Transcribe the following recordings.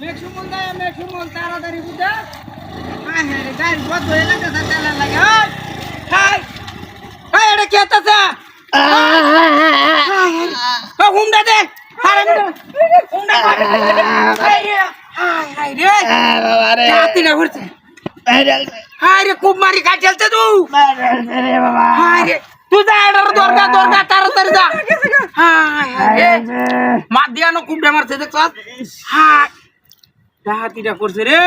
মেঘসুমল দেয় মেঘসুমল তাড়াতাড়ি বুঝা হ্যাঁ হ্যাঁ রে গাড়ি বন্ধ হয়ে গেছে তেল লাগে হাই হাই এটা কি হচ্ছে ও হুমডা দে আরে হুমডা হাই রে হাই রে বাবা রে হাতি না ঘুরছে হাই রে খুব মারি কাটলতে তুই রে বাবা হাই রে তুই যা এর দরগা দরগা তাড়াতাড়ি যা হাই হাই রে মাদিয়ানো খুব মারছে দেখছস হাই ডাহাতিটা করছে রে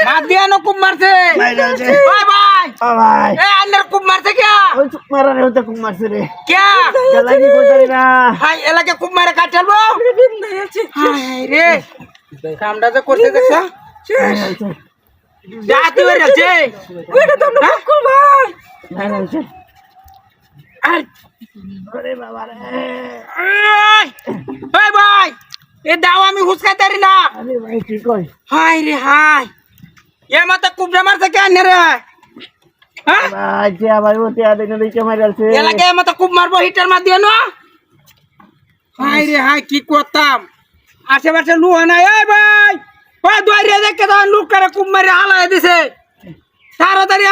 মাদিয়ানো খুব মারছে বাই বাই বাই এ আন্নার খুব মারছে क्या ওই চুপ মারা রে ওটা খুব মারছে রে क्या লাগি কইতারি না হাই এলাকে খুব মারে কাটালবো হাই রে কামটা তো করতে দেখছ ডাহাতি হয়ে যাচ্ছে ওইটা তো আমরা খুব ভাই না না আই আরে বাবা রে বাই বাই এ দাও আমি হুসকাতারি না আরে ভাই কি কই হাই রে হাই এ মাথা কুবড়া মারছে কেন রে হ্যাঁ ভাই যে ভাই ওতে আদে নদী কে মারলছে এলাকে মাথা কুব মারবো হিটার মার দিও না হাই রে হাই কি করতাম আশেপাশে লুহা নাই এই ভাই ওই দইরে দেখে তো লুক করে কুব মারে হালাই দিছে তাড়াতাড়ি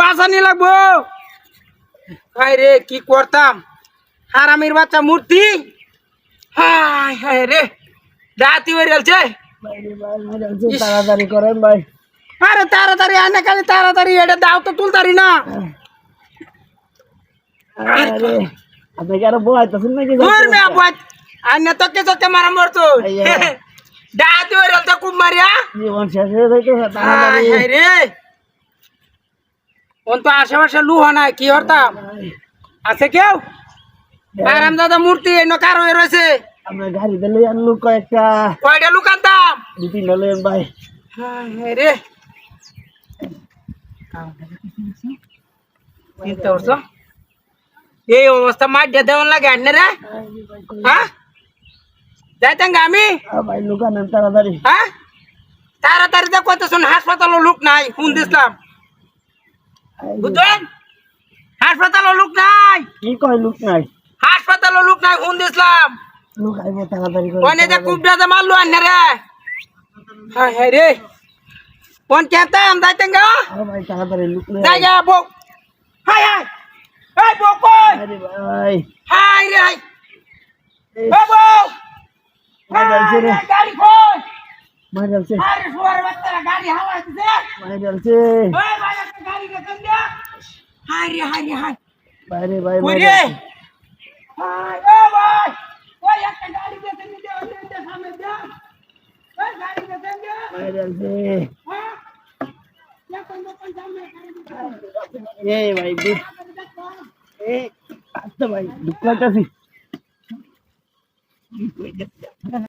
বাসানি লাগবো হাই রে কি করতাম হারামির বাচ্চা মূর্তি হাই হাই রে রাতি হয়ে গেছে ভাই রে ভাই মারলছে তাড়াতাড়ি করেন ভাই আরে তাড়াতাড়ি আনে খালি তাড়াতাড়ি এটা দাও তো তুলতারি না আরে আপনি কি আর বলাইতেছেন নাকি দূর মে আবাদ আনে তো কে তো মারা মরতো রাতি হয়ে গেছে কুব মারিয়া জীবন শেষ হয়ে যাইতো হাই তাড়াতাড়ি হাই রে কোন তো আশেপাশে লুহা নাই কি হরতাম আছে কেউ আরাম দাদা মূর্তি এনে কার হয়ে রয়েছে আমরা গাড়ি দিলে আনলু কয়েকটা কয়টা লুক আনতাম দুই তিনটা লইন ভাই হাই রে চিন্তা করছো এই অবস্থা মাঠ দিয়ে দেওয়ান লাগে আনে রে হ্যাঁ যাইতাম আমি ভাই লুকান তাড়াতাড়ি হ্যাঁ তাড়াতাড়ি দেখো তো শোন হাসপাতালে লোক নাই ফোন দিছিলাম বুঝলেন হাসপাতালে লোক নাই কি কয় লুক নাই হাসপাতালে লোক নাই ফোন দিছিলাম লুক আইবো তাড়াতাড়ি করে কোনে যে কুবড়া মারলো আনে রে হ্যাঁ হ্যাঁ রে কোন কেতে আম যাইতাম গা ভাই তাড়াতাড়ি লুক নাই জায়গা বউ হাই হাই এই বউ কই আরে ভাই হাই রে হাই ও বউ মারলছে রে গাড়ি কই মারলছে আরে শুয়ার বাচ্চারা গাড়ি হাওয়া দিছে মারলছে ওই ভাই একটা গাড়ি দেখেন দিয়া হাই রে হাই ভাই রে ভাই ওই রে হাই ও ভাই ওই একটা গাড়ি দেখেন দিয়া ওই সামনে দিয়া ওই গাড়ি দেখেন দিয়া মারলছে হ্যাঁ এখন দোকান সামনে গাড়ি এই ভাই এই আচ্ছা ভাই দুঃখ লাগতাছি